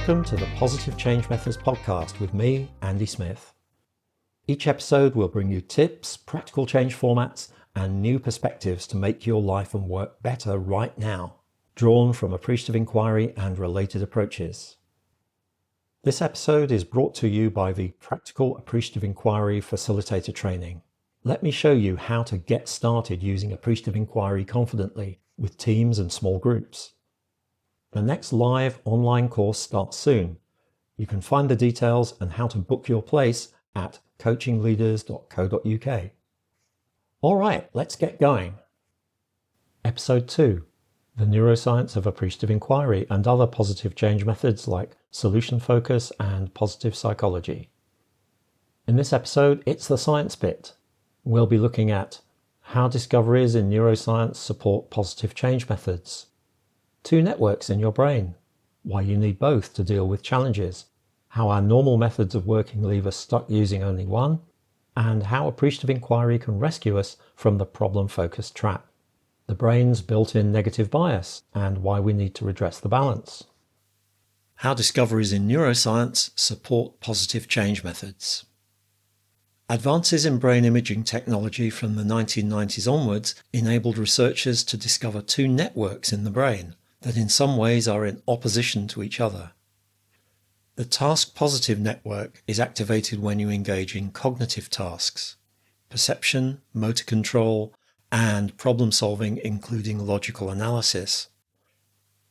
Welcome to the Positive Change Methods podcast with me, Andy Smith. Each episode will bring you tips, practical change formats, and new perspectives to make your life and work better right now, drawn from Appreciative Inquiry and related approaches. This episode is brought to you by the Practical Appreciative Inquiry Facilitator Training. Let me show you how to get started using Appreciative Inquiry confidently with teams and small groups. The next live online course starts soon. You can find the details and how to book your place at coachingleaders.co.uk. All right, let's get going. Episode 2, the neuroscience of appreciative inquiry and other positive change methods like solution focus and positive psychology. In this episode, it's the science bit. We'll be looking at how discoveries in neuroscience support positive change methods, 2 networks in your brain, why you need both to deal with challenges, how our normal methods of working leave us stuck using only one, and how appreciative inquiry can rescue us from the problem-focused trap, the brain's built-in negative bias, and why we need to redress the balance. How discoveries in neuroscience support positive change methods. Advances in brain imaging technology from the 1990s onwards enabled researchers to discover 2 networks in the brain that in some ways are in opposition to each other. The task-positive network is activated when you engage in cognitive tasks, perception, motor control, and problem-solving, including logical analysis.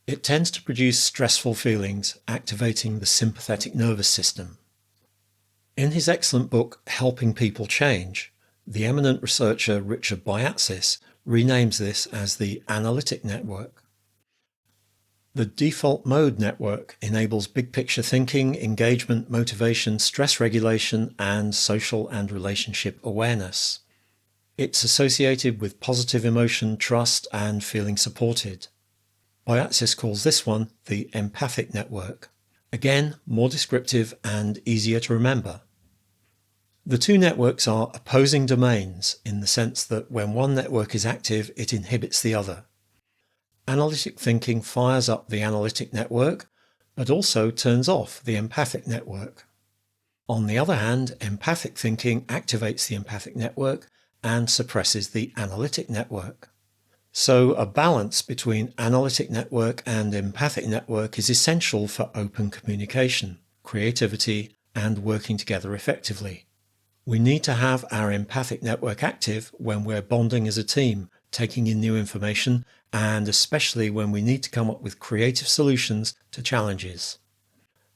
It tends to produce stressful feelings, activating the sympathetic nervous system. In his excellent book, Helping People Change, the eminent researcher Richard Biatsis renames this as the analytic network. The default mode network enables big-picture thinking, engagement, motivation, stress regulation, and social and relationship awareness. It's associated with positive emotion, trust, and feeling supported. Biatsis calls this one the empathic network. Again, more descriptive and easier to remember. The 2 networks are opposing domains in the sense that when one network is active, it inhibits the other. Analytic thinking fires up the analytic network, but also turns off the empathic network. On the other hand, empathic thinking activates the empathic network and suppresses the analytic network. So a balance between analytic network and empathic network is essential for open communication, creativity, and working together effectively. We need to have our empathic network active when we're bonding as a team, taking in new information, and especially when we need to come up with creative solutions to challenges.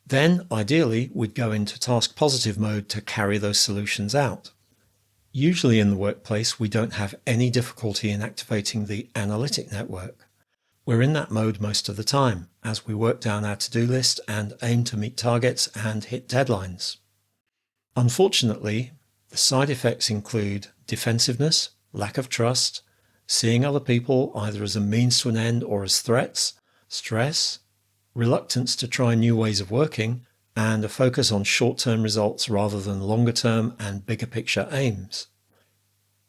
Then, ideally, we'd go into task-positive mode to carry those solutions out. Usually in the workplace, we don't have any difficulty in activating the analytic network. We're in that mode most of the time, as we work down our to-do list and aim to meet targets and hit deadlines. Unfortunately, the side effects include defensiveness, lack of trust, seeing other people either as a means to an end or as threats, stress, reluctance to try new ways of working, and a focus on short-term results rather than longer-term and bigger picture aims.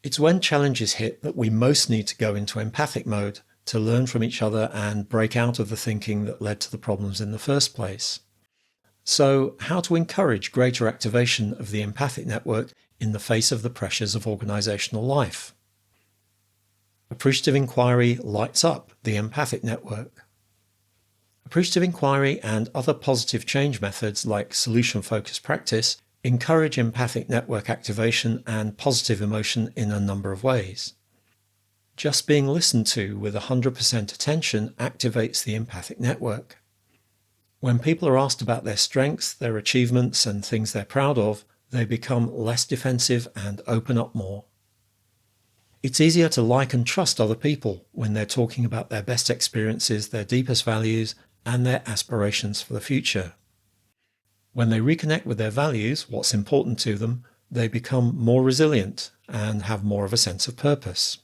It's when challenges hit that we most need to go into empathic mode to learn from each other and break out of the thinking that led to the problems in the first place. So, how to encourage greater activation of the empathic network in the face of the pressures of organizational life? Appreciative inquiry lights up the empathic network. Appreciative inquiry and other positive change methods like solution-focused practice encourage empathic network activation and positive emotion in a number of ways. Just being listened to with 100% attention activates the empathic network. When people are asked about their strengths, their achievements, and things they're proud of, they become less defensive and open up more. It's easier to like and trust other people when they're talking about their best experiences, their deepest values, and their aspirations for the future. When they reconnect with their values, what's important to them, they become more resilient and have more of a sense of purpose.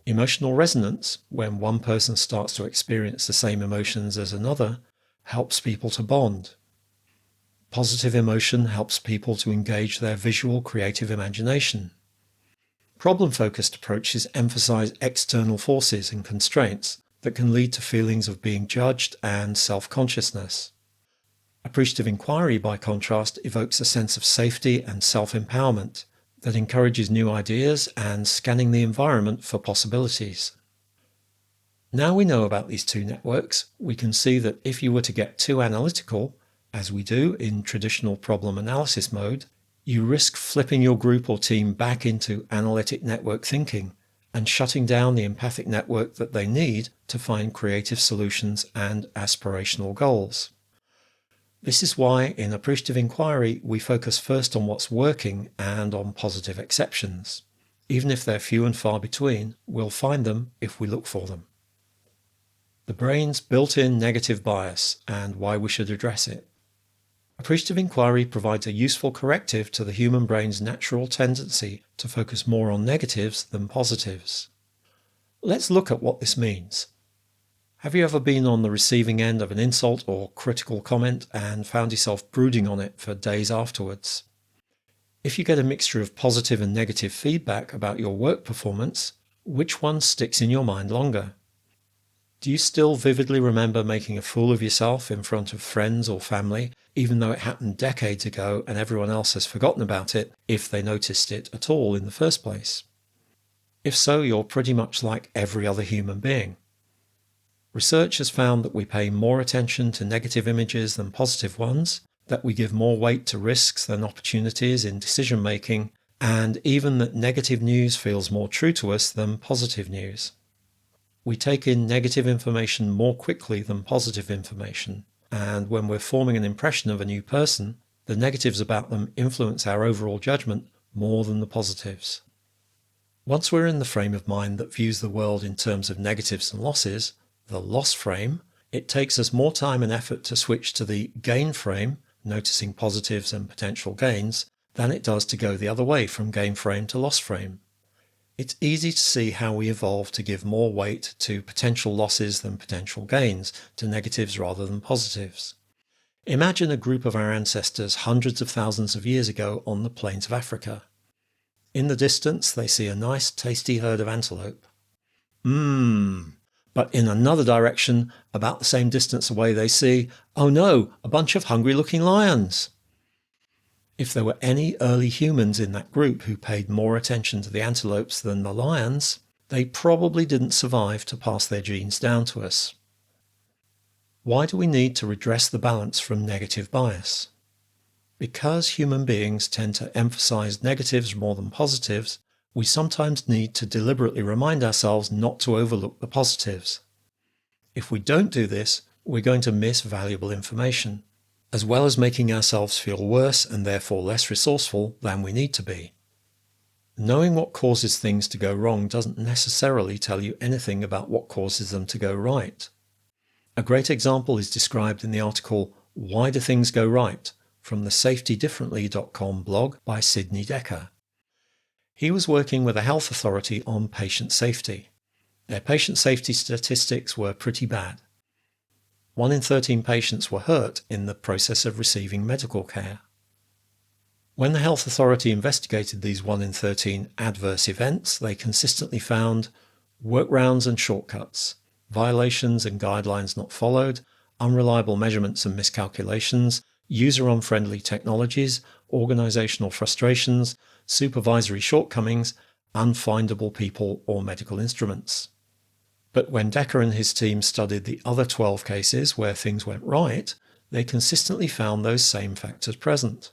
Emotional resonance, when one person starts to experience the same emotions as another, helps people to bond. Positive emotion helps people to engage their visual creative imagination. Problem-focused approaches emphasize external forces and constraints that can lead to feelings of being judged and self-consciousness. Appreciative Inquiry, by contrast, evokes a sense of safety and self-empowerment that encourages new ideas and scanning the environment for possibilities. Now we know about these two networks, we can see that if you were to get too analytical, as we do in traditional problem analysis mode, you risk flipping your group or team back into analytic network thinking and shutting down the empathic network that they need to find creative solutions and aspirational goals. This is why in Appreciative Inquiry we focus first on what's working and on positive exceptions. Even if they're few and far between, we'll find them if we look for them. The brain's built-in negative bias and why we should address it. Appreciative Inquiry provides a useful corrective to the human brain's natural tendency to focus more on negatives than positives. Let's look at what this means. Have you ever been on the receiving end of an insult or critical comment and found yourself brooding on it for days afterwards? If you get a mixture of positive and negative feedback about your work performance, which one sticks in your mind longer? Do you still vividly remember making a fool of yourself in front of friends or family, even though it happened decades ago and everyone else has forgotten about it, if they noticed it at all in the first place? If so, you're pretty much like every other human being. Research has found that we pay more attention to negative images than positive ones, that we give more weight to risks than opportunities in decision making, and even that negative news feels more true to us than positive news. We take in negative information more quickly than positive information, and when we're forming an impression of a new person, the negatives about them influence our overall judgment more than the positives. Once we're in the frame of mind that views the world in terms of negatives and losses, the loss frame, it takes us more time and effort to switch to the gain frame, noticing positives and potential gains, than it does to go the other way from gain frame to loss frame. It's easy to see how we evolved to give more weight to potential losses than potential gains, to negatives rather than positives. Imagine a group of our ancestors hundreds of thousands of years ago on the plains of Africa. In the distance, they see a nice, tasty herd of antelope. But in another direction, about the same distance away, they see, oh no, a bunch of hungry-looking lions. If there were any early humans in that group who paid more attention to the antelopes than the lions, they probably didn't survive to pass their genes down to us. Why do we need to redress the balance from negative bias? Because human beings tend to emphasize negatives more than positives, we sometimes need to deliberately remind ourselves not to overlook the positives. If we don't do this, we're going to miss valuable information, as well as making ourselves feel worse and therefore less resourceful than we need to be. Knowing what causes things to go wrong doesn't necessarily tell you anything about what causes them to go right. A great example is described in the article Why Do Things Go Right? From the SafetyDifferently.com blog by Sidney Dekker. He was working with a health authority on patient safety. Their patient safety statistics were pretty bad. 1 in 13 patients were hurt in the process of receiving medical care. When the health authority investigated these 1 in 13 adverse events, they consistently found workarounds and shortcuts, violations and guidelines not followed, unreliable measurements and miscalculations, user-unfriendly technologies, organizational frustrations, supervisory shortcomings, unfindable people or medical instruments. But when Dekker and his team studied the other 12 cases where things went right, they consistently found those same factors present.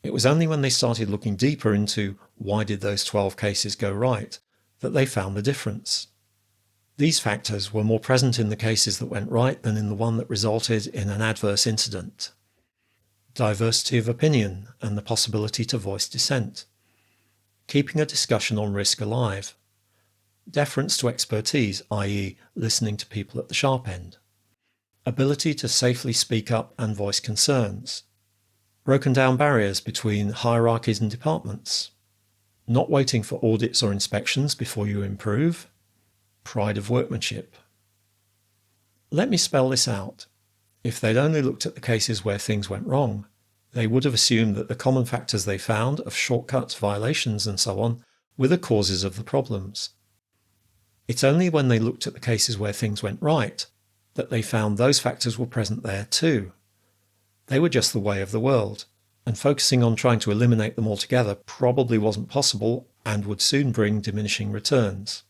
It was only when they started looking deeper into why did those 12 cases go right that they found the difference. These factors were more present in the cases that went right than in the one that resulted in an adverse incident. Diversity of opinion and the possibility to voice dissent. Keeping a discussion on risk alive. Deference to expertise, i.e. listening to people at the sharp end. Ability to safely speak up and voice concerns. Broken down barriers between hierarchies and departments. Not waiting for audits or inspections before you improve. Pride of workmanship. Let me spell this out. If they'd only looked at the cases where things went wrong, they would have assumed that the common factors they found of shortcuts, violations and so on were the causes of the problems. It's only when they looked at the cases where things went right that they found those factors were present there too. They were just the way of the world, and focusing on trying to eliminate them altogether probably wasn't possible and would soon bring diminishing returns.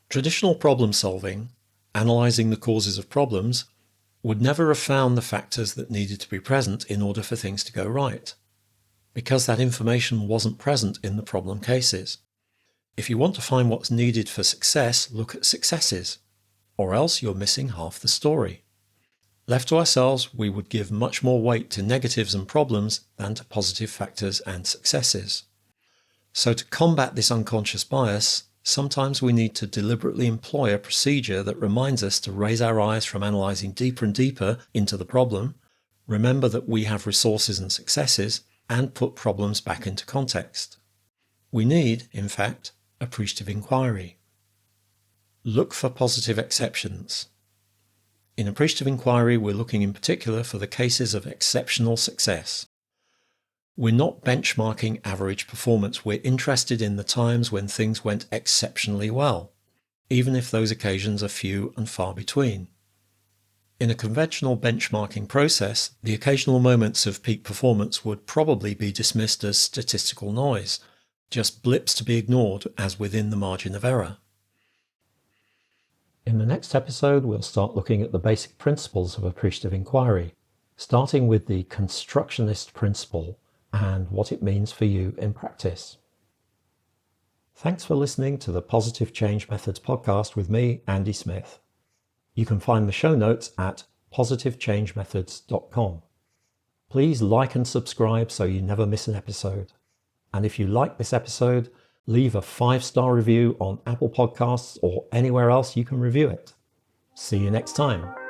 Traditional problem solving, analysing the causes of problems, would never have found the factors that needed to be present in order for things to go right, because that information wasn't present in the problem cases. If you want to find what's needed for success, look at successes, or else you're missing half the story. Left to ourselves, we would give much more weight to negatives and problems than to positive factors and successes. So to combat this unconscious bias, sometimes we need to deliberately employ a procedure that reminds us to raise our eyes from analysing deeper and deeper into the problem, remember that we have resources and successes, and put problems back into context. We need, in fact, appreciative inquiry. Look for positive exceptions. In appreciative inquiry, we're looking in particular for the cases of exceptional success. We're not benchmarking average performance. We're interested in the times when things went exceptionally well, even if those occasions are few and far between. In a conventional benchmarking process, the occasional moments of peak performance would probably be dismissed as statistical noise, just blips to be ignored as within the margin of error. In the next episode, we'll start looking at the basic principles of appreciative inquiry, starting with the constructionist principle and what it means for you in practice. Thanks for listening to the Positive Change Methods podcast with me, Andy Smith. You can find the show notes at positivechangemethods.com. Please like and subscribe so you never miss an episode. And if you like this episode, leave a 5-star review on Apple Podcasts or anywhere else you can review it. See you next time.